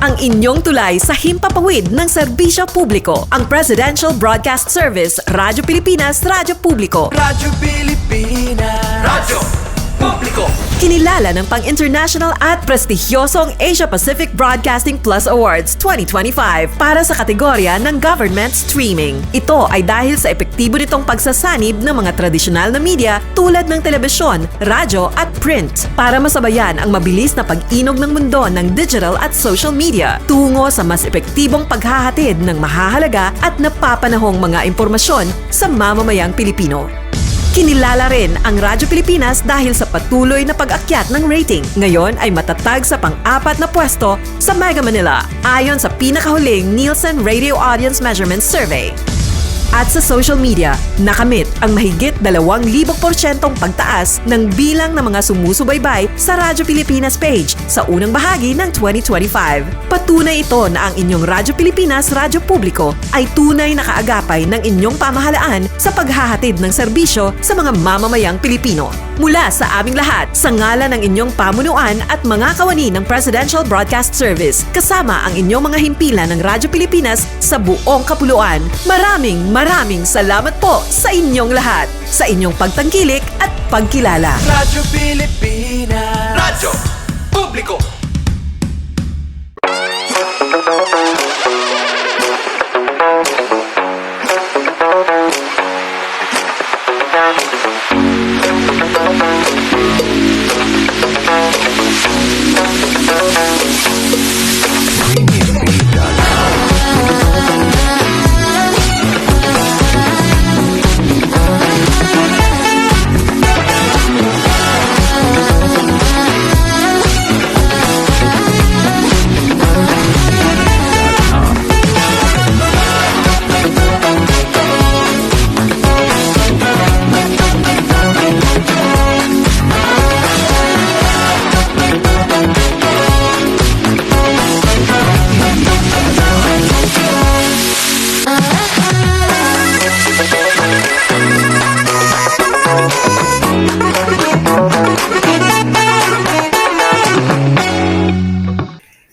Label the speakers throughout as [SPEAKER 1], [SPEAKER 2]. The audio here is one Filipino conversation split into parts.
[SPEAKER 1] ang inyong tulay sa himpapawid ng serbisyo publiko. Ang Presidential Broadcast Service, Radyo Pilipinas, Radyo Publiko.
[SPEAKER 2] Radyo Pilipinas. Radyo Publiko.
[SPEAKER 1] Kinilala ng pang-international at prestigyosong Asia Pacific Broadcasting Plus Awards 2025 para sa kategorya ng Government Streaming. Ito ay dahil sa epektibo nitong pagsasanib ng mga tradisyonal na media tulad ng telebisyon, radyo at print para masabayan ang mabilis na pag-inog ng mundo ng digital at social media tungo sa mas epektibong paghahatid ng mahahalaga at napapanahong mga impormasyon sa mamamayang Pilipino. Kinilala rin ang Radyo Pilipinas dahil sa patuloy na pag-akyat ng rating. Ngayon ay matatag sa pang-4 na pwesto sa Mega Manila ayon sa pinakahuling Nielsen Radio Audience Measurement Survey. At sa social media, nakamit ang mahigit 2,000% pagtaas ng bilang ng mga sumusubaybay sa Radyo Pilipinas page sa unang bahagi ng 2025. Patunay ito na ang inyong Radyo Pilipinas, Radyo Publiko ay tunay na kaagapay ng inyong pamahalaan sa paghahatid ng serbisyo sa mga mamamayang Pilipino. Mula sa aming lahat, sa ngalan ng inyong pamunuan at mga kawani ng Presidential Broadcast Service, kasama ang inyong mga himpilan ng Radyo Pilipinas sa buong kapuluan, maraming salamat po sa inyong lahat, sa inyong pagtangkilik at pagkilala.
[SPEAKER 2] Radyo Pilipinas. Radyo Publiko.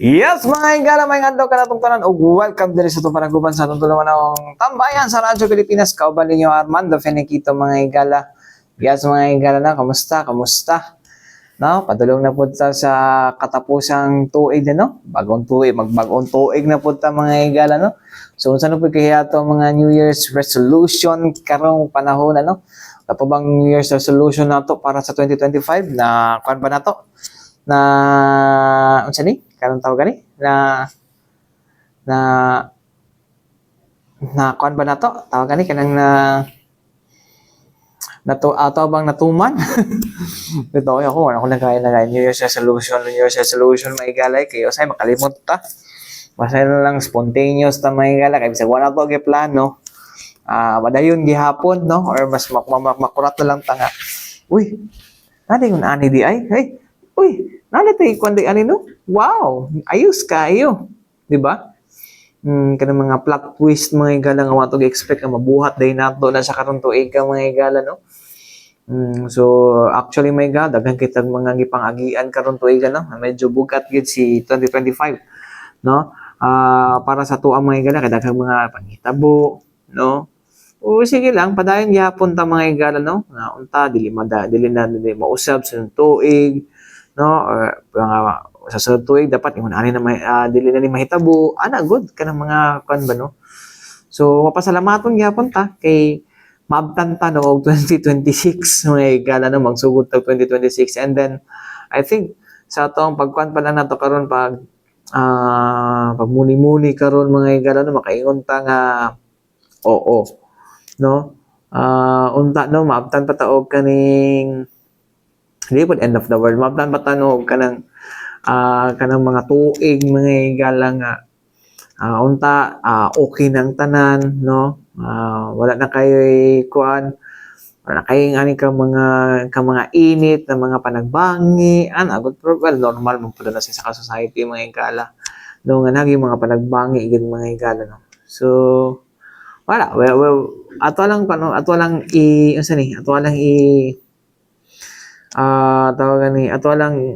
[SPEAKER 3] Yes, mga higala, may adlaw ka natong tanan ug welcome diri sa itong panaguban sa itong tuluman ng tambayan sa Radyo Pilipinas. Kauban ninyo Armando Feniquito, mga higala. Yes, mga higala na, kamusta? No, padulong na po ta sa katapusang tuig din, no? Bagong tuig, magbagong tuig na po ta, mga higala, no? So, unsa na po kaya ito mga New Year's resolution karong panahon, ano? Ano pa bang New Year's resolution na to para sa 2025 na kuan ba na to? Na unsa ni? Kanang tawag gani? Na kuan ba na to? Tawag gani kanang ato bang natuman? Dito ako nagkain New Year's resolution maigalay kayo say makalimot ta. Basta na lang spontaneous ta maigala kay bisag wala to gyud plano. Madayon gihapon, no? Or mas makurat na lang ta nga. Uy, nani yung ani di ay? Hey, uy, nani tayo kundi ani no? Wow, ayos kayo. Di ba? Kanang mga plot twist mga igala nga watog expect nga mabuhat day nato na sa karon tuig ka mga igala, no? So actually my God, daghan kitag mga gipang-agian karon tuig no? Medyo bugat gid si 2025, no? Para sa tuang mga igala kay daghang mga panghitabo, no? O sige lang padayon gihapon ta mga igala, no? Na unta dili mausab sa tuig, no? Or sa sunod tuig dapat ingon ani na dili na ni mahitabo ana good kanang mga kan ba, no? So mapasalamaton gyapon ta kay maabtan ta no og 2026 mga igala no magsugod tag 2026 and then I think sa atong pagkuan pa lang nato karon pagmuni-muni karon mga igala no makaingon ta nga oo, no? Unta no maabtan pa ta og kaning hindi po end of the world maabtan pa ta no og kanang mga tuig mga igala nga unta okay nang tanan, no? Wala na kayo kuan, wala na kayong ani ka mga init na mga panagbangi good well normal man pud na sa society mga igala no nga nagi mga panagbangi gid mga igala, no? So wala well ato lang tawag ni ato lang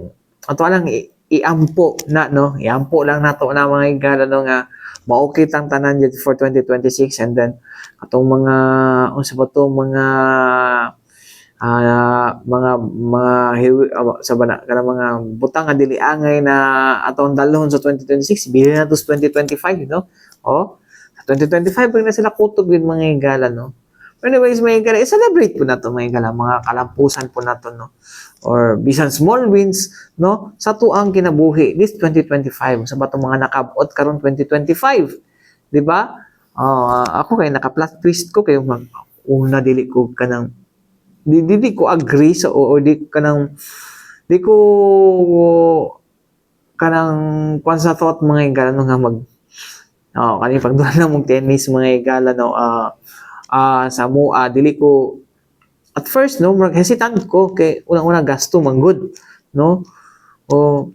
[SPEAKER 3] iampo na no, iampo lang nato na mga higala no nga maukit ang tanan jud for 2026, and then atong mga unsa ba to sa bana kana mga butang nga dili angay na atong dalhon sa 2026 bilhin na to sa 2025 no. Sa 2025 pag na sila kutob yun mga higala no. Anyways, mga higala, i-celebrate po na to mga higala, mga kalampusan po na to no, or bisan small wins no sa tuang kinabuhi this 2025 sa bato mga nakabot karon 2025, di ba? Ako kay naka-plot twist ko kay una dili ko kanang di ko agree sa o di ko kanang kwan sa thought mga higala no nga kani pagdulan na mong tennis mga higala no sa mua dili ko at first no hesitant ko kay unang-una gasto manggod no o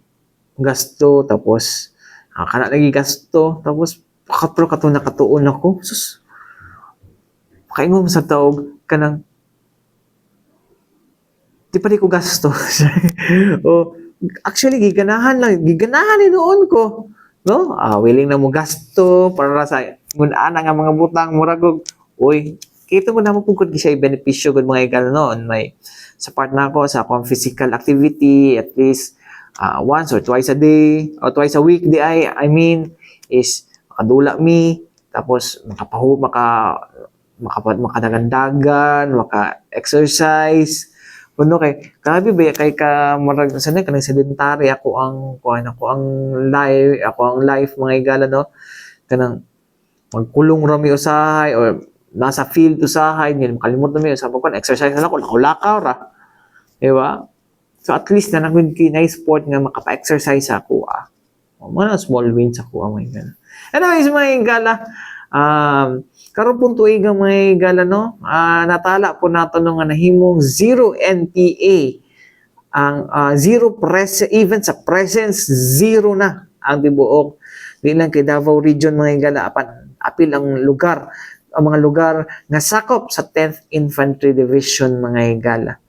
[SPEAKER 3] gasto tapos kana lagi gasto tapos pakapro kato nakatuon ako sus makaingom sa taog kanang di pa di ko gasto o actually giganahan ni noon ko no willing na mo gasto para sa ngunaan nga mga butang murag uy kito mo na mo pugod siya benepisyo gud mga higala noon may sa part na ako sa akong physical activity at least once or twice a day or twice a week I mean is makadula mi tapos makadagandagan maka-exercise kuno kay grabe ba kay ka marag sanay kanang sedentary ako ang life mga higala no kanang magkulong rami usahay or nasa field usahay nila makalimot na mi sa pagkuan exercise na ako lakaw ra di ba so at least na nagud kinay sport nga makapa-exercise ako mga small wins ako mga higala anyways mga higala karon pong tuigang mga higala no natala po nato nga nahimong zero NPA ang even sa presence zero na ang tibuok di lang kay Davao Region mga higala apil ang mga lugar nga sakop sa 10th Infantry Division mga higala.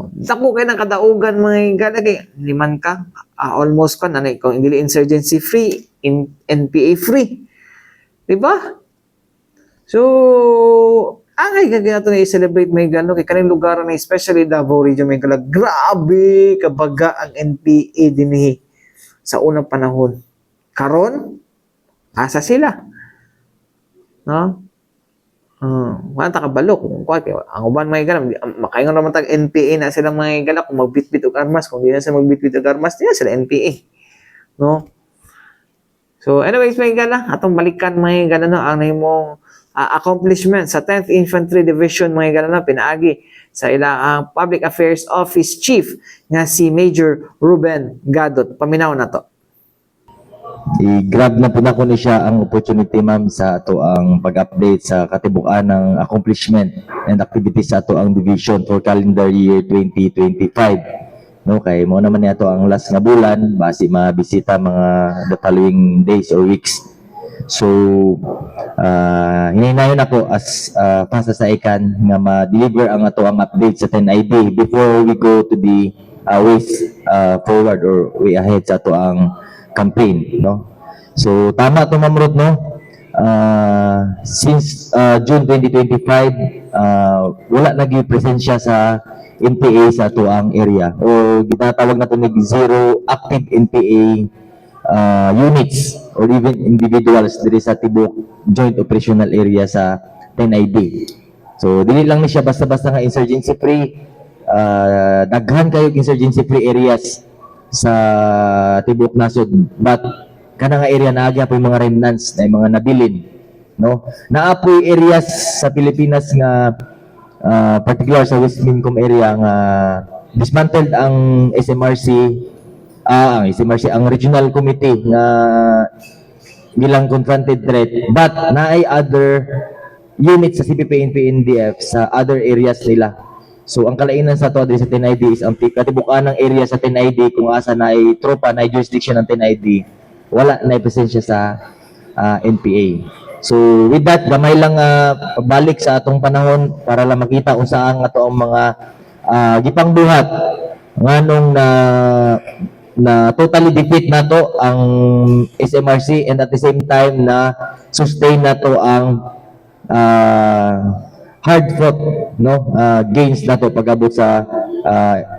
[SPEAKER 3] Dako kay nang kadaugan mga higala kay liman ka almost kan anay kung dili insurgency free NPA free. Di ba? So angay gagawin nato na i-celebrate mga higala kay kaning lugar na especially Davao Region mga higala grabe kabaga ang NPA dinhi sa unang panahon. Karon asa sila? No? Wala kabalo kung ang uban mga higala makaingon naman tag NPA na silang mga higala kung magbitbit og armas kung di na sila magbitbit og armas di na sila NPA no so anyways mga higala atong balikan mga higala no ang nahimong accomplishment sa 10th Infantry Division mga higala no pinaagi sa ilang Public Affairs Office Chief nga si Major Ruben Gadot paminaw na to.
[SPEAKER 4] I-grab na po na ko ni siya ang opportunity ma'am sa ato ang pag-update sa katibukan ng accomplishment and activities sa ato ang division for calendar year 2025. No, kay mo naman niya ang last nga bulan basi mabisita mga the following days or weeks. So hinahinayon ako as pasa sa ikan nga ma-deliver ang ato ang update sa 10ID before we go to the ways forward or way ahead sa ato ang campaign, no? So tama to Ma'am Ruth, no? Since June 2025 wala naging presensya sa NPA sa ato ang area o ginatawag na tunig zero active NPA units or even individuals diri sa tibok joint operational area sa 10ID. So dili lang ni siya basta-basta nga insurgency free, daghan kayo insurgency free areas sa tibok nasod, but kana nga area na agya po mga remnants na mga nabilin, no? Naapoy areas sa Pilipinas nga particular sa West Mincom area nga dismantled ang SMRC ang regional committee nga bilang confronted threat, but naay other units sa CPP and PNDF sa other areas nila. So ang kalainan sa to sa 10ID is ang katibukan ng area sa 10ID kung asa na ay tropa na jurisdiction ng 10ID wala na presensya sa NPA. So with that gamay lang balik sa atong panahon para lang makita kung saan ato ang mga gipangbuhat nganong na na totally defeat na to ang SMRC, and at the same time na sustain na to ang hard fought gains na to pag-abot sa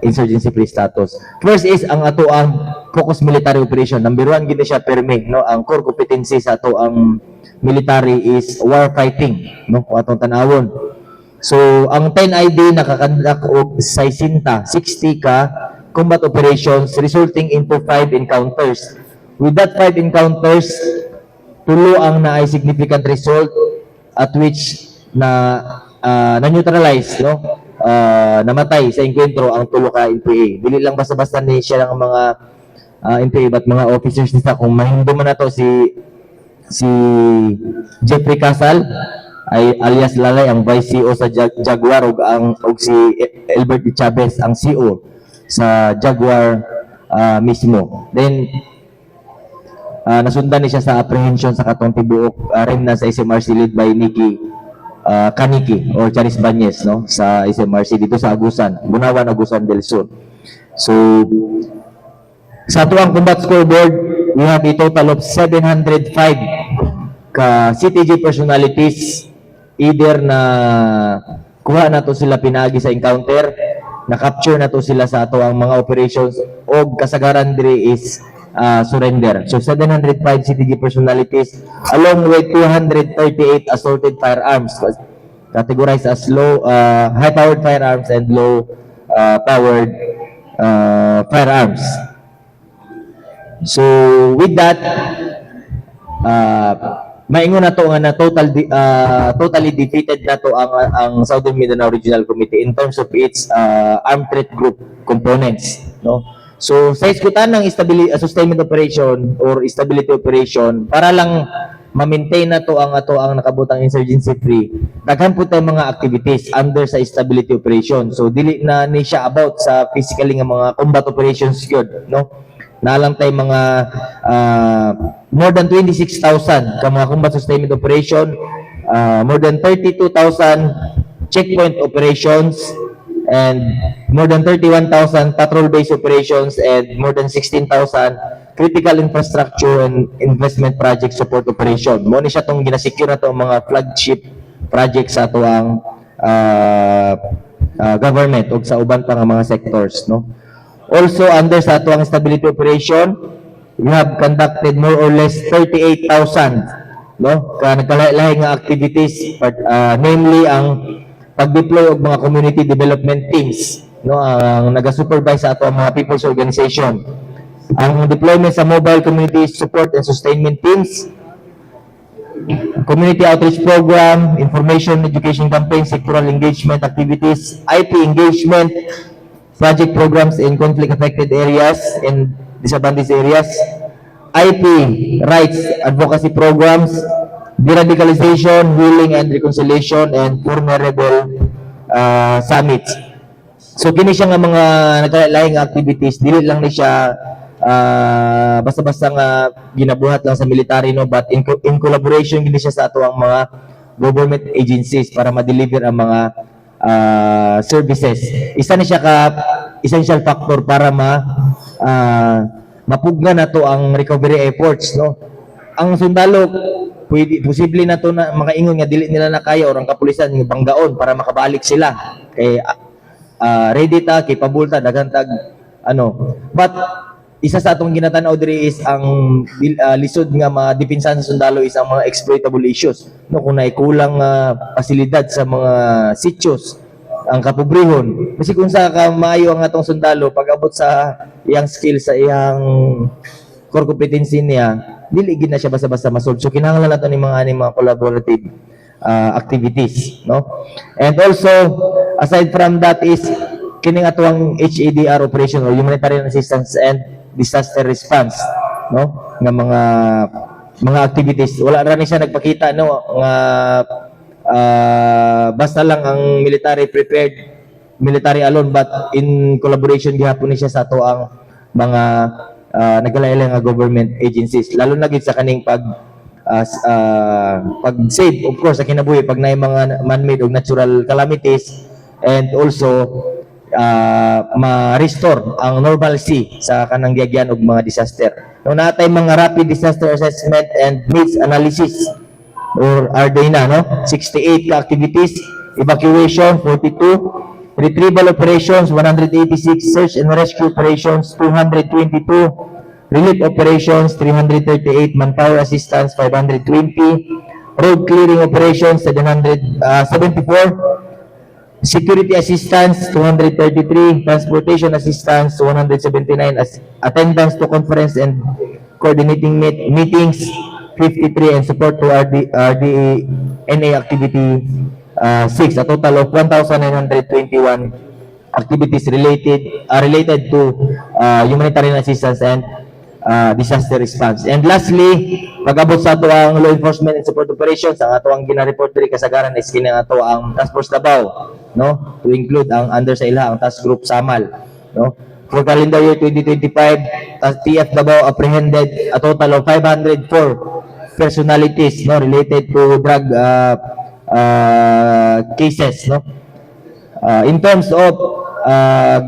[SPEAKER 4] insurgency free status. First is ang ato ang focus military operation. Number one, gina siya permi, ang core competency sa ato ang military is war fighting, kung atong tanawon. So ang 10ID nakakandak og 60 ka combat operations resulting into 5 encounters. With that 5 encounters, tulo ang naay significant result at which na-neutralize, namatay sa engkwentro ang tulo ka NPA. Dili lang basta-basta ni siya ng mga NPA but mga officers nila. Kung mahindo man na to si Jeffrey Casal alias Lalay, ang Vice CEO sa Jaguar, ug si Albert Chavez ang CEO sa Jaguar mismo. Then nasundan ni siya sa apprehension sa katong tibuok remnant sa SMRC led by Nikki Kaniki or Charis Banyes, sa SMRC dito sa Agusan, Bunawan, Agusan del Sur. So sa tuwang combat scoreboard, we have a total of 705 ka CTG personalities, either na kuha na to sila pinagi sa encounter, na-capture na to sila sa ato ang mga operations, o kasagaran diri is surrender. So 705 CTG personalities along with 238 assorted firearms categorized as high-powered firearms and low-powered firearms. So with that, maingon na to nga na totally defeated na to ang Southern Mindanao Regional Committee in terms of its armed threat group components, So sa iskutan ng sustainment operation or stability operation, para lang ma-maintain na to ang nakabutang insurgency free, daghan po tayong mga activities under sa stability operation. So dili na ni siya about sa physically nga mga combat operations gyud, Naalang tayo mga more than 26,000 ka mga combat sustainment operation, more than 32,000 checkpoint operations, and more than 31,000 patrol-based operations, and more than 16,000 critical infrastructure and investment project support operation. Mo ni siya tong ginasecure na to mga flagship projects sa ato ang government o sa uban pa nga mga sectors, Also, under sa ato ang stability operation, we have conducted more or less 38,000 ka nagkalahi nga activities, namely ang pag-deploy og mga community development teams, ang naga-supervise sa ato ang mga people's organization, ang deployment sa mobile community support and sustainment teams, community outreach program, information education campaign, sectoral engagement activities, IP engagement, project programs in conflict-affected areas and disadvantaged areas, IP rights advocacy programs, deradicalization, healing and reconciliation, and vulnerable summits. So kini siya nga mga nagkalaing activities, dili lang ni siya basta-basta nga ginabuhat lang sa military, but in collaboration gini siya sa ato ang mga government agencies para ma-deliver ang mga services. Isa ni siya ka essential factor para mapugna na to ang recovery efforts, Ang sundalo posible na to na makaingon nga dili nila na kaya or ang kapulisan nga banggaon para makabalik sila kay ready ta, capable ta, daghan tag but isa sa atong ginatanaw diri is ang lisod nga madipinsan sa sundalo is ang mga exploitable issues, kung naikulang pasilidad sa mga sitios, ang kapobrehon, kasi kung sa ka maayo ang atong sundalo pag abot sa iyang skill, sa iyang core competency niya, dili gid na siya basta-basta masolve. So kinahanglan nato ni mga collaborative activities, And also aside from that is kining atuang HADR operation or humanitarian assistance and disaster response, nga mga activities. Wala ra ni siya nagpakita nga basta lang ang military alone, but in collaboration gihapon ni siya sa ato ang mga nagkalain nga government agencies, lalo na gid sa kaning pag save of course sa kinabuhi pag naay mga man-made o natural calamities, and also ma-restore ang normalcy sa kanang giagyan og mga disaster. No natay mga rapid disaster assessment and needs analysis or RDNA, no? 68 ka activities, evacuation 42, retrieval operations 186, search and rescue operations 222, relief operations 338, manpower assistance 520, road clearing operations 774, security assistance 233, transportation assistance 179, attendance to conference and coordinating meetings 53, and support to RDNA activity 6, a total of 1,921 activities related to humanitarian assistance and disaster response. And lastly, pag-abot sa ato ang law enforcement and support operations, ang ato ang gina-report diri kasagaran is kini ato ang Task Force Davao, no? To include ang under sa ila ang Task Group Samal, no? For calendar year 2025, TF Davao apprehended a total of 504 personalities, no, related to drug cases, no? In terms of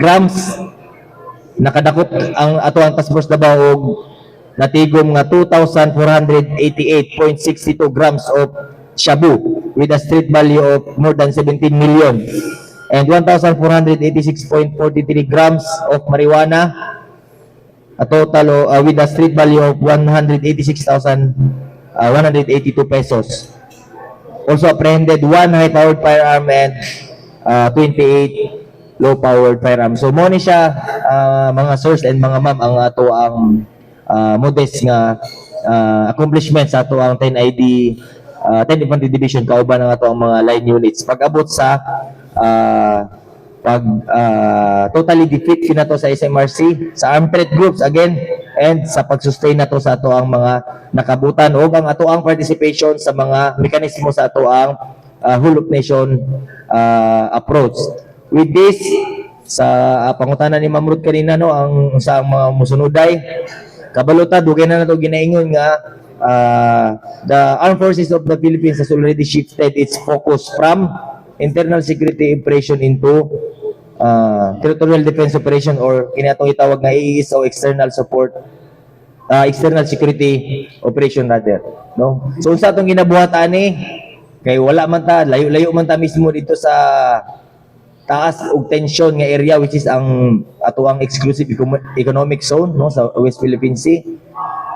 [SPEAKER 4] grams, nakadakot ang ato ang Task Force Davao og natigom nga 2,488.62 grams of shabu with a street value of more than 17 million, and 1,486.43 grams of marijuana, a total with a street value of 186,182 pesos. Also apprehended one high-powered firearm and 28 low-powered firearm. So mo ni siya mga sirs and mga ma'am ang ato ang modest nga accomplishments sa ato ang 10ID 10 Infantry Division kauban ang ato ang mga line units. Pag-abot sa totally defeat kinato sa SMRC, sa armed threat groups again, and sa pag-sustain nato sa ato ang mga nakabutan o ang ato ang participation sa mga mekanismo sa ato ang whole of nation approach. With this, sa pangutana ni Ma'am Ruth kanina, no, ang sa mga musunuday, kabaluta, dugay na nato ginaingon nga the Armed Forces of the Philippines has already shifted its focus from internal security operation into territorial defense operation, or kinatong itawag na IES o external support, external security operation rather, no? So sa atong ginabuhat ani kay wala man ta, layo-layo man ta mismo dito sa taas og tension nga area, which is ang ato ang exclusive economic zone, no, sa West Philippine Sea.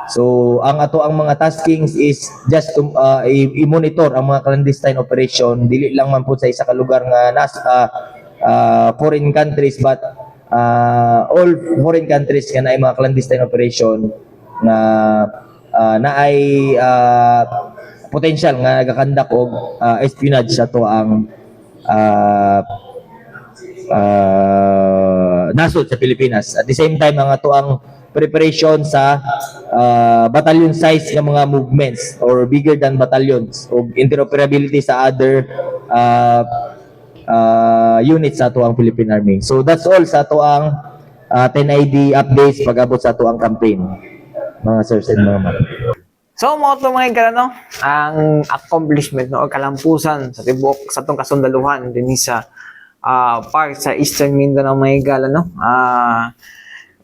[SPEAKER 4] So ang ato ang mga taskings is just to i-monitor ang mga clandestine operation, dili lang man po sa isa ka lugar nga nasa foreign countries, but all foreign countries nga naay mga clandestine operation na naay potential nga nagakandak og espionage sa to ang nasod sa Pilipinas. At the same time, ang ato ang preparation sa battalion size ng mga movements or bigger than battalions o interoperability sa other units sa ato ang Philippine Army. So that's all sa ato ang 10ID updates pag-abot sa ato ang campaign, mga sirs and mga ma'am.
[SPEAKER 3] So, mo ito mga ikala, no? Ang accomplishment, no? O kalampusan sa tibok, sa itong kasundaluhan din sa part sa Eastern Mindanao mga igala, no?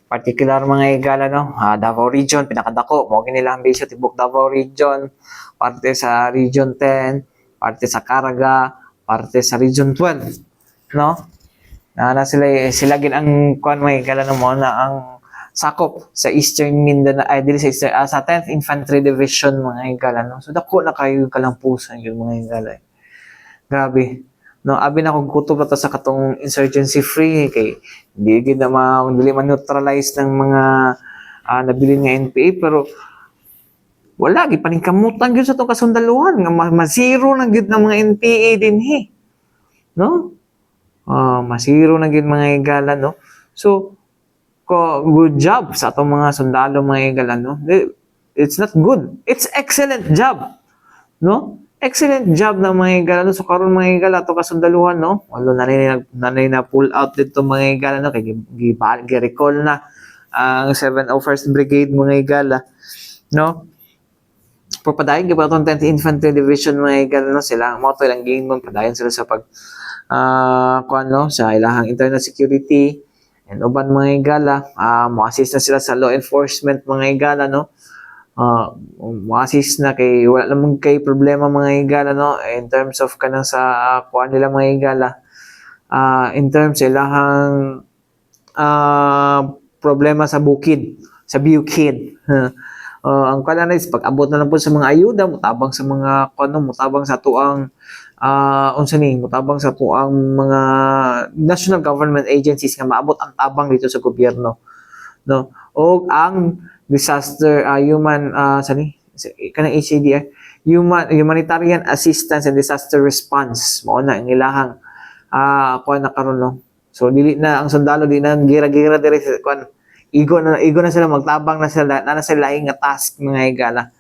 [SPEAKER 3] Particular mga igala, no? Davao Region, pinakadako. Mo nila ang base sa tibok Davao Region, parte sa Region 10, parte sa Caraga, parte sa Region 12, no? Na sila gin ang kuan mga igala, no? Mo na ang sakop sa Eastern Mindanao, ay dili sa 10th Infantry Division mga igala, no? So dako na kayo kalampusan yun mga igala. Grabe. No, abi na kung kutob na to sa katong insurgency free kay dili man neutralize ng mga nabili nga NPA, pero wala gi paningkamutan gyud sa tong kasundaluhan nga masiro na gyud ng mga NPA din no? Masiro na gyud mga igala, no? So good job sa atong mga sundalo mga igala, no? It's not good, it's excellent job, no? Excellent job ng mga igala, no? So karon mga igala to kasundaluhan, no? Walo nanay na pull out dito mga igala, no? Kay gi-recall na ang 701st Brigade mga igala, no? Padayon gyud atong 10th Infantry Division mga igala, no? Sila mo to ilang gingon padayon sila sa kuan no sa ilahang internal security and uban mga higala, mo-assist na sila sa law enforcement mga higala no. Mo-assist na kay wala namang kay problema mga higala no in terms of kanang sa kuan nila mga higala. In terms sa ilahang problema sa bukid, sa bukid. Ang kala na is pag-abot na lang po sa mga ayuda, mutabang sa mga mutabang sa tuang mutabang sa tuang mga national government agencies nga maabot ang tabang dito sa gobyerno, no? O ang disaster human kanang HCDR, humanitarian assistance and disaster response mao na ang ilahang na karon no. So dili na ang sundalo di na gira-gira dire sa igo na sila magtabang na sila na sila laing nga task mga higala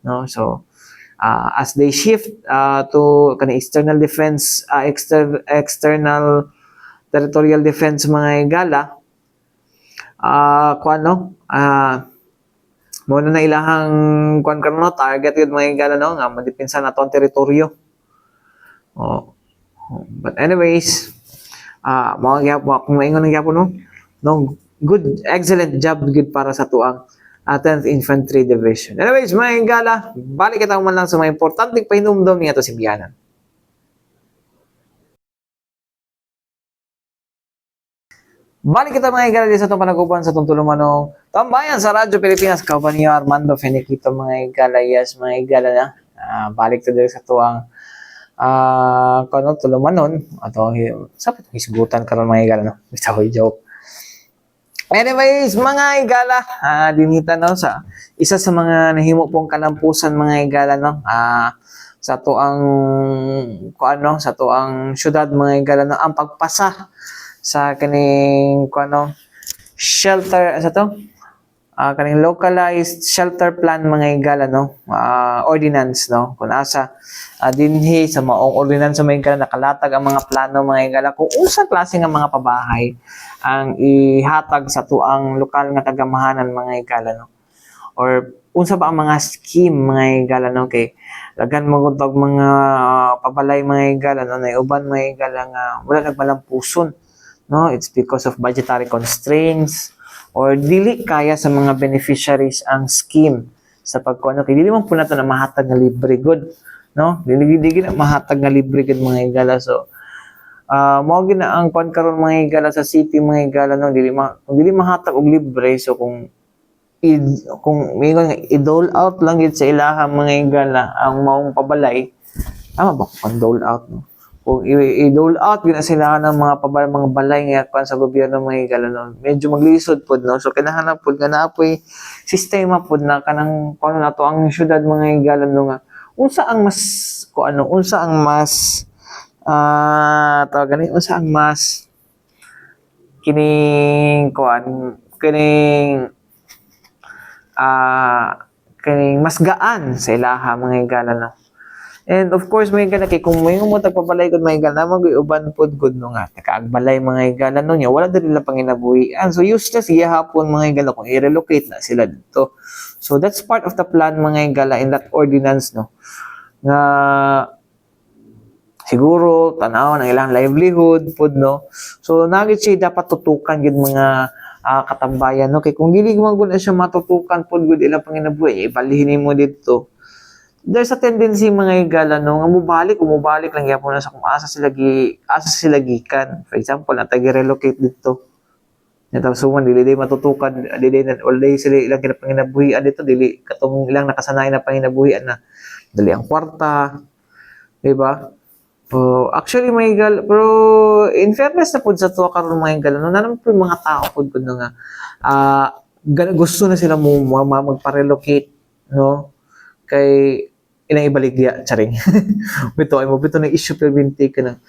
[SPEAKER 3] no. So as they shift to kanang external defense external territorial defense mga higala mo na ilahang karon no target yun mga higala no nga madepensa nato ang teritoryo. But anyways, mga gyapon kung maingon ng gyapon no good, excellent job good para sa tuang 10th Infantry Division. Anyways, mga higala, balik kita man lang sa mga importanteng pahinumdom niya to si Biyanan. Balik kita mga higala sa itong panagupan sa itong tulumanong tambayan sa Radyo Pilipinas. Kauban niyo Armando Feniquito mga higala. Yes, mga higala na. Balik to sa tuang tulumanon. Ato, sa itong isgutan karon mga higala no? Basta ko joke. Anyways, mga higala, dinita no sa isa sa mga nahimo pong kalampusan mga higala no. Sa tuang sa tuang syudad mga higala no ang pagpasa sa kaning shelter kaning localized shelter plan mga higala no, ordinance no kun asa dinhi sa maong ordinance mga higala nakalatag ang mga plano mga higala kung unsa klase nga mga pabahay ang ihatag sa tuang lokal nga kagamahanan mga higala no, or unsa ba ang mga scheme mga higala no kay lagan mo gud mga pabalay mga higala no na uban mga higala nga wala nagmalampuson no, it's because of budgetary constraints or dili kaya sa mga beneficiaries ang scheme sa pagkuano kay dili man po nato na mahatag nga libre good no, dili na mahatag nga libre good mga higala. So mao gid na ang kon karon mga higala sa city mga higala no kung dili mahatag og libre so kung mingon nga i-dole out lang gid sa ilahang mga higala ang maong pabalay tama ba kung dole out no kung i-dole out gina sila ng mga balay nga kan sa gobyerno mga higala no medyo maglisod pod no so kinahanglan pod nga naapoy sistema pod na kanang kuno nato ang syudad mga higala no nga unsa ang mas kining mas gaan sa ilaha mga higala no. And of course mga higala kay kung may mo tagpabalay gud mga higala mag-uban pod gud no nga nakaagbalay mga higala no nya wala diri lang panginabuhian so useless gihapon mga higala kung i-relocate na sila dito. So that's part of the plan mga higala in that ordinance no nga siguro tanaw ng ilang livelihood pod no. So nagit siya dapat tutukan gid mga katambayan no kay kung dili man gud siya matutukan pod gud ilang panginabuhi ibalhin mo dito. There's a tendency mga higala no nga umubalik lang gyapon na sa kung asa sila gikan. For example, natagi-relocate dito. Tapos suman dili matutukan dili sila ilang kinapanginabuhian dito dili katong ilang nakasanay na panginabuhian na dali ang kwarta, di ba? Actually mga higala pero in fairness na pud sa to karon mga higala no nanam po mga tao pud nga gusto na sila mo magpa-relocate no kay inang ibalik diya charing bito na issue preventive kanang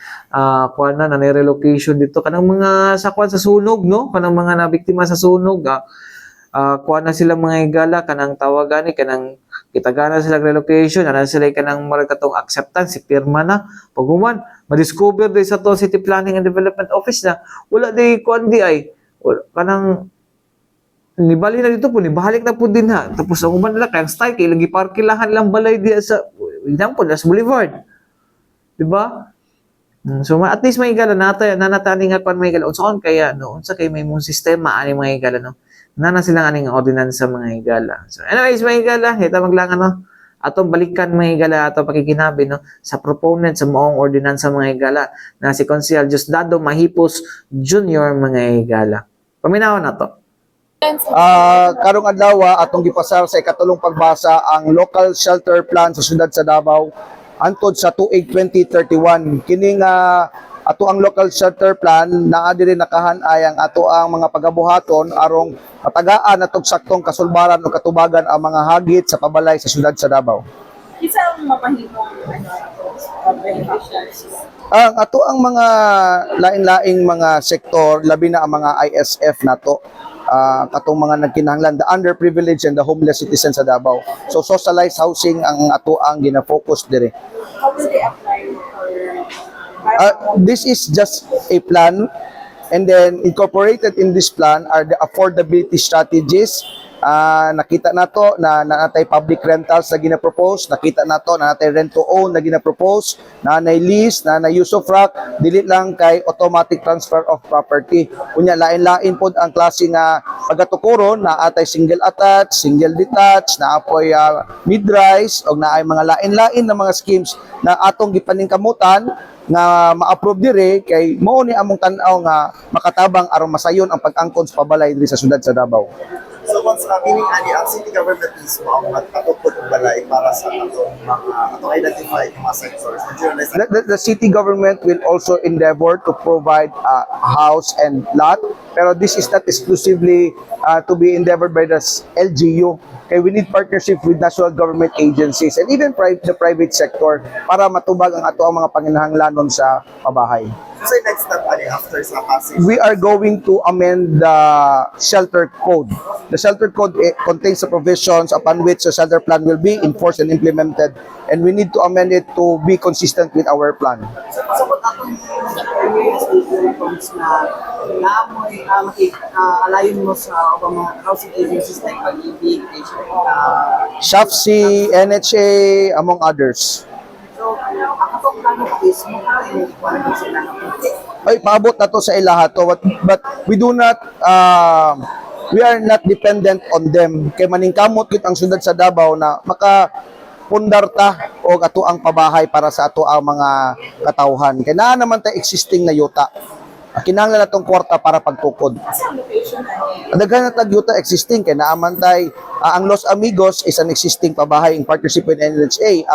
[SPEAKER 3] kuan na relocation dito kanang mga sakwan sa sunog no kanang mga nabiktima sa sunog kuan na sila mga higala kanang tawagan ni kanang kitagana sila relocation ana sila kanang murag katong acceptance si pirma na paghuman ma-discover day sa to City Planning and Development Office na wala day kuan di ay kanang nibali na dito po, nibalik na po din ha. Tapos ang uban nila, kayang style, kaya lagi parkilahan lang balay diya sa, example, sa Boulevard. Diba? So at least may higala nanatani nga kon may higala unsa kon kaya no unsa kay may mong sistema ani mga higala no nana silang aning ordinansa mga higala. So anyways mga higala kita maglangan no atong balikan mga higala ato pakikinabi no sa proponent sa moong ordinansa mga higala na si Konsehal Diosdado Mahipos Jr. mga higala. Paminaw na to.
[SPEAKER 5] Karong adlaw atong gipasar sa ikatulong pagbasa ang local shelter plan sa siyudad sa Davao antod sa tuig 2031. Kini nga ato ang local shelter plan naa diri nakahan-ay ang ato ang mga pagabuhaton arong matagaan atong saktong kasulbaran o katubagan ang mga hagit sa pabalay sa siyudad sa Davao.
[SPEAKER 6] Isa ang mapahimong beneficiaries.
[SPEAKER 5] Ang ato ang mga lain-laing mga sektor labi na ang mga ISF nato katong mga nagkinahanglan the underprivileged and the homeless citizens sa Davao. So socialized housing ang ato ang gina-focus dire.
[SPEAKER 6] How do they apply for
[SPEAKER 5] This is just a plan, and then incorporated in this plan are the affordability strategies. Nakita nato na natay public rentals na gina-propose, nakita nato na natay rent to own na gina-propose, na nay lease, na nay use of rack, dili lang kay automatic transfer of property. Unya lain-lain pod ang klase nga pagatukuron na atay single attached, single detached, na apoy mid-rise og naay mga lain-lain na mga schemes na atong gipaningkamutan nga ma-approve dire kay mao ni among tan-aw nga makatabang aron masayon ang pag-angkon sa pabalay diri sa siyudad sa Davao.
[SPEAKER 7] So once meaning ani ang city government mismo ang magpatupod og balay para sa atong identify mga sectors.
[SPEAKER 5] The city government will also endeavor to provide a house and lot, pero this is not exclusively to be endeavored by the LGU. Okay, we need partnership with national government agencies and even the private sector para matubag ang ato ang mga panginahanglanon sa pabahay.
[SPEAKER 7] So next step ani after sa passage.
[SPEAKER 5] We are going to amend the shelter code. The shelter code contains the provisions upon which the shelter plan will be enforced and implemented, and we need to amend it to be consistent with our plan.
[SPEAKER 6] So kung atong na namoy alayon mo sa mga housing agencies like Pag-ibig,
[SPEAKER 5] SHAFC, NHA, among others.
[SPEAKER 6] so ang atong plano is mo sila
[SPEAKER 5] Ay, paabot na to sa ilaha to, but we do not we are not dependent on them kay maningkamot gid ang siyudad sa Davao na maka pundar ta og ato ang pabahay para sa ato ang mga katawhan kay naa naman ta existing na yuta. Kinahanglan natong kwarta para pagtukod.
[SPEAKER 6] sa location ani
[SPEAKER 5] Daghan na tagyuta existing kay naaman tay ang Los Amigos is an existing pabahay in partnership with NHA.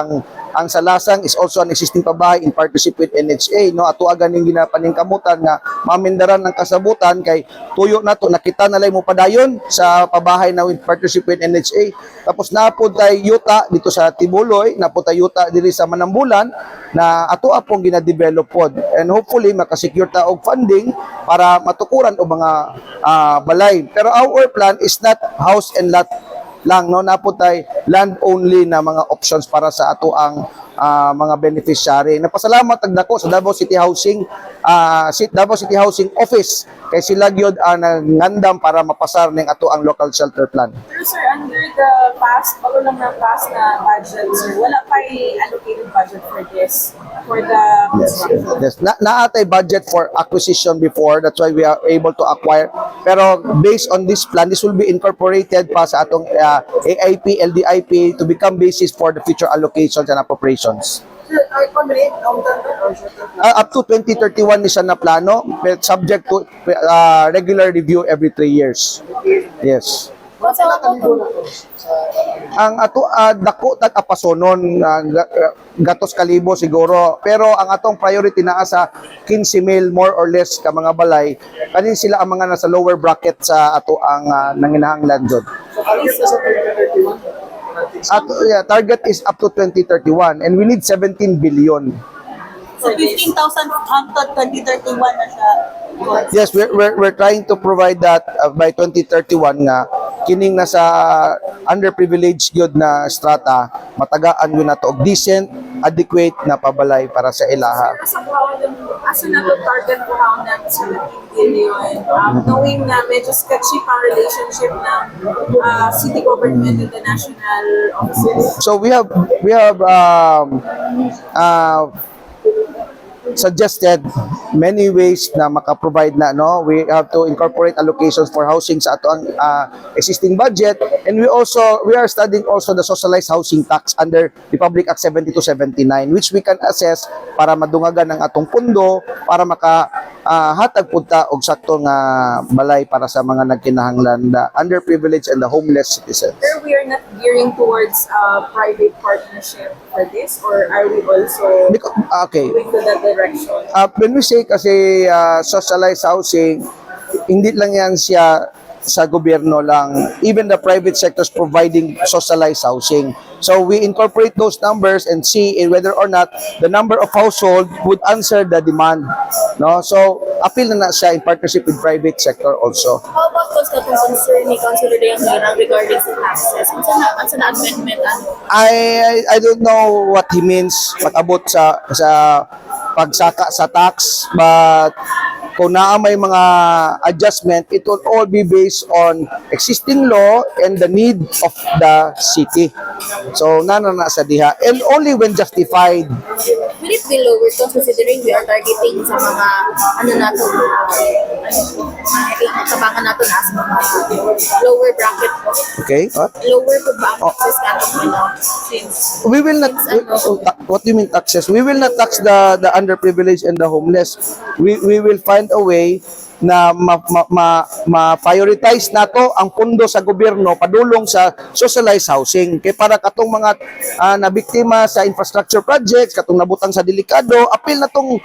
[SPEAKER 5] Ang Salasang is also an existing pabahay in partnership with NHA. No, ato aga ning ginapaningkamutan nga mamindaran ng kasabutan kay tuyo na to nakita na lay mo padayon sa pabahay na with partnership with NHA. Tapos napod tay yuta dito sa Tibuloy, napod tay yuta diri sa Manambulan na ato apong gina-develop pod. And hopefully makasecure ta og funding para matukuran og mga balay. Pero our plan is not house and lot lang, no, naputay land only na mga options para sa ato ang mga beneficiary. Napasalamat agdako sa Davao City Housing Davao City Housing Office kay sila gyud ang nangandam para mapasar ning ato ang local shelter plan.
[SPEAKER 6] Pero sir, under the past, bago lang na past na budget, sir, wala pa allocated budget for this, for the construction.
[SPEAKER 5] Yes, naatay budget for acquisition before, that's why we are able to acquire. Pero based on this plan, this will be incorporated pa sa atong AIP, LDIP to become basis for the future allocations and appropriations.
[SPEAKER 6] Sir, long term or short term?
[SPEAKER 5] Up to 2031 ni siya na plano, but subject to regular review every 3 years. Yes.
[SPEAKER 6] What's the
[SPEAKER 5] Ang ato dako tag apasonon gatos kalibo siguro, pero ang atong priority naa sa 15,000 more or less ka mga balay kanin sila ang mga nasa lower bracket sa ato ang nanginahanglan jud. Target is up to 2031 and we need 17 billion.
[SPEAKER 6] So 15,000 hangtod 2031 na siya.
[SPEAKER 5] Yes, we're trying to provide that by 2031 nga kining nasa underprivileged gyud na strata matagaan yun nato og decent, adequate na pabalay para sa ilaha.
[SPEAKER 6] Sa asa na to target po how na sa billion, knowing na medyo sketchy pa relationship ng city government and the national offices.
[SPEAKER 5] So we have suggested many ways na maka-provide na, no. We have to incorporate allocations for housing sa ato ang existing budget, and we are studying also the socialized housing tax under Republic Act 7279, which we can assess para madungagan ang atong pundo para maka hatag punta og sakto nga balay para sa mga nagkinahanglan, the underprivileged and the homeless citizens.
[SPEAKER 6] Sir, we are not gearing towards private partnership for this, or are we also
[SPEAKER 5] Okay.
[SPEAKER 6] going to that direction?
[SPEAKER 5] When we say kasi socialized housing, hindi lang yan siya sa gobyerno lang. Even the private sector is providing socialized housing. So we incorporate those numbers and see whether or not the number of household would answer the demand. No, so appeal na siya in partnership with private sector also.
[SPEAKER 8] How about those katong concern ni Councilor Dayang regarding sa taxes? Unsa na amendment ano?
[SPEAKER 5] I don't know what he means pag-abot sa pagsaka sa tax, but kung naa may mga adjustment, it will all be based on existing law and the need of the city. So na sa diha, and only when justified.
[SPEAKER 8] Will it be lower cost considering we are targeting sa mga nato tabangan nato na sa mga lower bracket po.
[SPEAKER 5] Okay, what?
[SPEAKER 8] Lower po ba ang taxes katong since
[SPEAKER 5] We will not. What do you mean taxes? We will not tax the underprivileged and the homeless. We will find a way na ma-prioritize nato ang pundo sa gobyerno padulong sa socialized housing. Kay para katong mga nabiktima sa infrastructure projects, katong nabutang sa delikado, apil na tong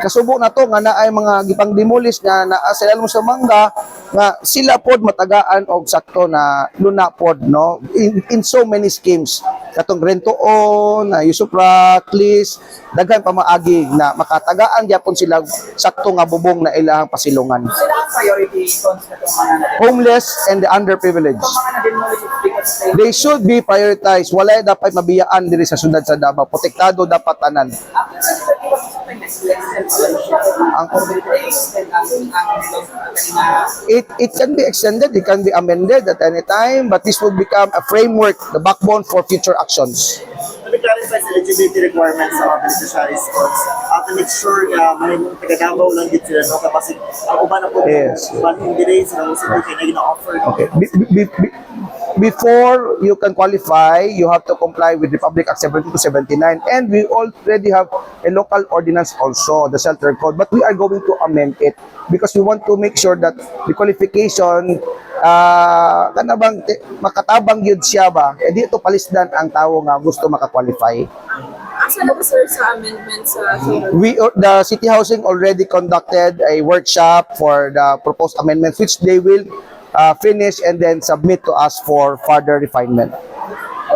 [SPEAKER 5] kasubo na to nga naay mga gipang demolish nga naa sa ilong sa mangga nga sila pod matagaan og sakto na luna pod, no, in so many schemes katong rent-to-own, usufruct, lease, daghan pa maagi na makatagaan gyapon sila sakto nga bubong na ilahang pasilungan.
[SPEAKER 6] Sila ang priority cons na itong mga
[SPEAKER 5] Homeless and the underprivileged.
[SPEAKER 6] na-demolish because
[SPEAKER 5] They should be prioritized. Wala dapat mabiyaan diri sa syudad sa Davao. Protektado dapat tanan. It can be extended, it can be amended at any time, but this will become a framework, the backbone for future actions.
[SPEAKER 7] To clarify sa eligibility requirements sa mga beneficiaries funds, to make sure na may taga-Davao lang dito sila, no? Kasi ang uban na po,
[SPEAKER 5] Yes.
[SPEAKER 7] funding delay sa mga city kaya gina-offer.
[SPEAKER 5] Okay. Before you can qualify, you have to comply with Republic Act 7279, and we already have a local ordinance also, the shelter code, but we are going to amend it because we want to make sure that the qualification kanabang makatabang yun siya ba, dito palisdan ang tao nga gusto makakwalify.
[SPEAKER 6] asa na ba, sir, sa amendments sa
[SPEAKER 5] The City Housing already conducted a workshop for the proposed amendments, which they will finish and then submit to us for further refinement.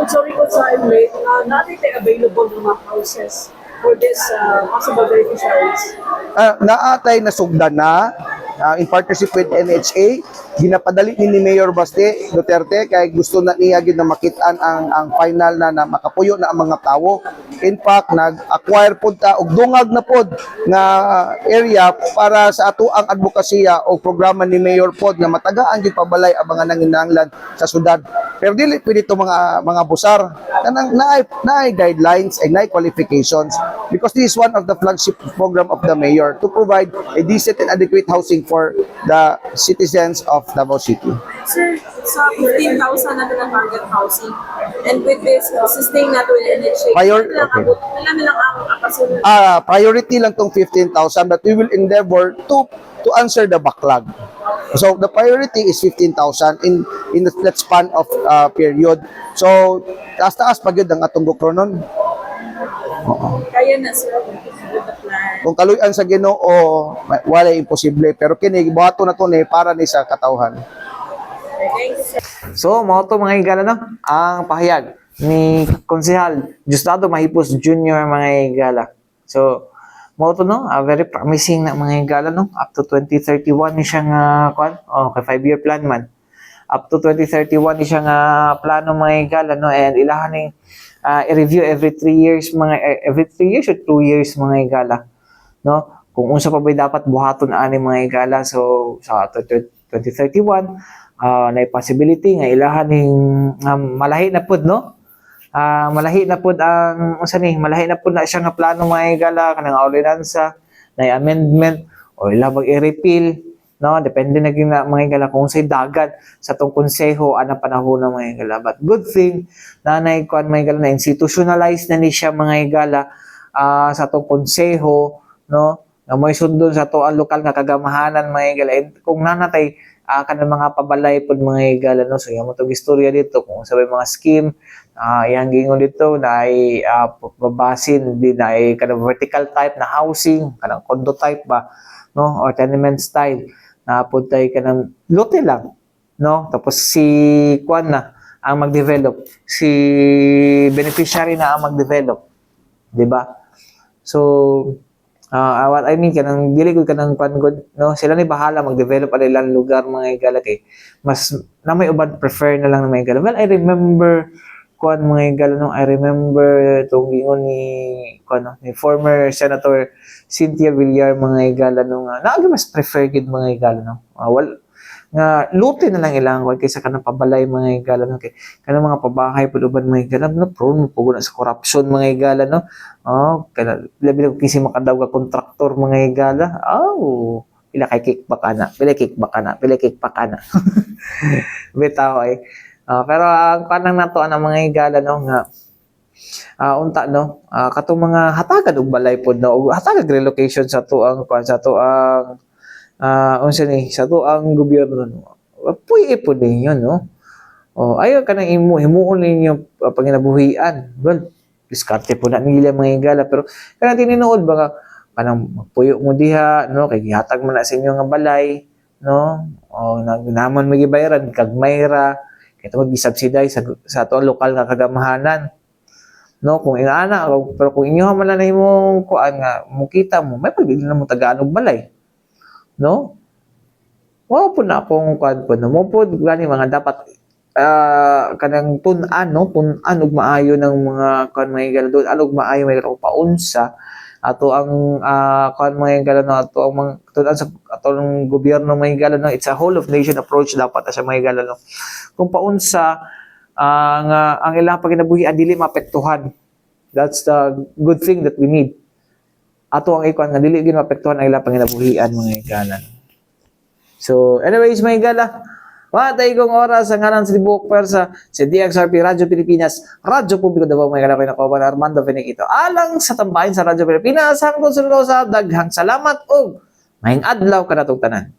[SPEAKER 9] Sorry ko sa late, natin available ng mga houses for this possible beneficiaries.
[SPEAKER 5] Naatay na sugdan na in partnership with NHA, ginapadali ni Mayor Baste Duterte kay gusto na niya gid na makitaan ang final na makapuyo na ang mga tawo. In fact, nag-acquire pod ta og dungag na pod nga area para sa ato ang advokasya o programa ni Mayor pod nga matagaan gid pabalay ang mga nanginahanglan sa syudad. Pero dili pwede ito mga busar. Kanang naay guidelines and naay qualifications because this is one of the flagship program of the mayor to provide a decent and adequate housing for the citizens of Davao City.
[SPEAKER 6] Sir, sa 15,000 natin ang target housing, and with this, sustain natin with NHA, ilan lang ang kasunod?
[SPEAKER 5] Priority lang tong 15,000, but we will endeavor to answer the backlog. So the priority is 15,000 in the flat span of period. So taas-taas pag yun ang atong gukronon.
[SPEAKER 6] Kaya na, sir, with the plan.
[SPEAKER 5] Kung kaluyan sa Ginoo, wala imposible, pero kini buhaton na to ni para ni sa katawhan.
[SPEAKER 6] Thank you, sir.
[SPEAKER 3] So, mga to mga higala, no? Ang pahayag ni Konsehal Diosdado Mahipos Jr. mga higala. So, mga to, no? Very promising na mga higala, no? Up to 2031 ni siya nga, okay, 5-year plan man. Up to 2031 ni siya nga plano mga higala, no? And ilahan ni i-review every 3 years, every 3 years or 2 years mga higala, no? Kung unsa pa ba dapat buhaton ani mga higala. So, sa 2031, na possibility nga ilahan ning malahi na pud, no, malahi na pud ang unsa ni, malahi na pud na siya nga plano mga higala kanang ordinansa na amendment o ilabag i-repeal, no, depende na gyud na mga higala kung say dagat sa tong konseho ana panahon na mga higala. But good thing na naikuan mga higala na institutionalize na ni siya mga higala sa tong konseho, no, na may sundon sa to ang lokal nga kagamahanan mga higala. And kung nanatay kanang mga pabalay pod mga higala, no, so yung tong istorya dito kung sabay mga scheme iyang gingon dito na ay babasin din na ay kanang vertical type na housing, kanang condo type ba, no, or tenement style na puntay kanang lote lang, no, tapos si Kwan na ang mag-develop, si beneficiary na ang mag-develop, di ba? So what I mean kanang dili gud kanang Kwan gud, no, sila ni bahala mag-develop ang ilang lugar mga higala kay mas na may uban prefer na lang na mga higala. Well, I remember Kwan mga higala, no, I remember itong gingon ni Kwan, no, ni former Senator Cynthia Villar mga higala, no, nga naagi mas prefer gid mga higala, no, nga luti na lang ilang kwan kaysa kanang pabalay mga higala, no, kay kanang mga pabahay pud uban mga higala, no, prone po na sa corruption mga higala, no, kana labi na kisi makadaw ka kontraktor mga higala, pila kay kickback ana, pila kickback ana bitaw ay. Pero ang kanang nato ang mga higala, no, nga unta, no, katong mga hatagad og balay pod, no, og hatagad relocation sa tuang unsa ni sa tuang gobyerno, no, puy pod ninyo, no, ayo kanang himuon ninyo panginabuhian. Well, diskarte po na nila mga higala, pero kanang tinuod ba nga kanang magpuyo mo diha, no, kay gihatag man na sa inyo nga balay, no, naman magibayaran kag mayra ito mag-subsidize sa ato lokal nga kagamahanan, no, kung inaana, pero kung inyo man na imong kuan nga mukita mo may pagbili na mo tagaan og balay, no, wa po na akong kuan po, no, mo po gani mga dapat kanang tun-an, no, tun-an og maayo ng mga kuan mga higala doon, anog maayo may paunsa ato ang kuan mga higala, no, ato ang mga tun-an sa ato ng gobyerno mga higala, no, it's a whole of nation approach dapat sa mga higala, no, kung paunsa nga ang ilang pagkinabuhian dili maapektuhan. That's the good thing that we need. Ato ang ikuan nga dili gyud maapektuhan ang ilang pagkinabuhian mga higala. So anyways mga higala, matay kong oras ang ngalan sa Tibuok Persa sa DXRP Radyo Pilipinas, Radyo Publiko Davao mga higala, ko na Armando Finiquito. Alang sa tambahin sa Radyo Pilipinas, hangtod sa daghang salamat og maayong adlaw kanatong tanan.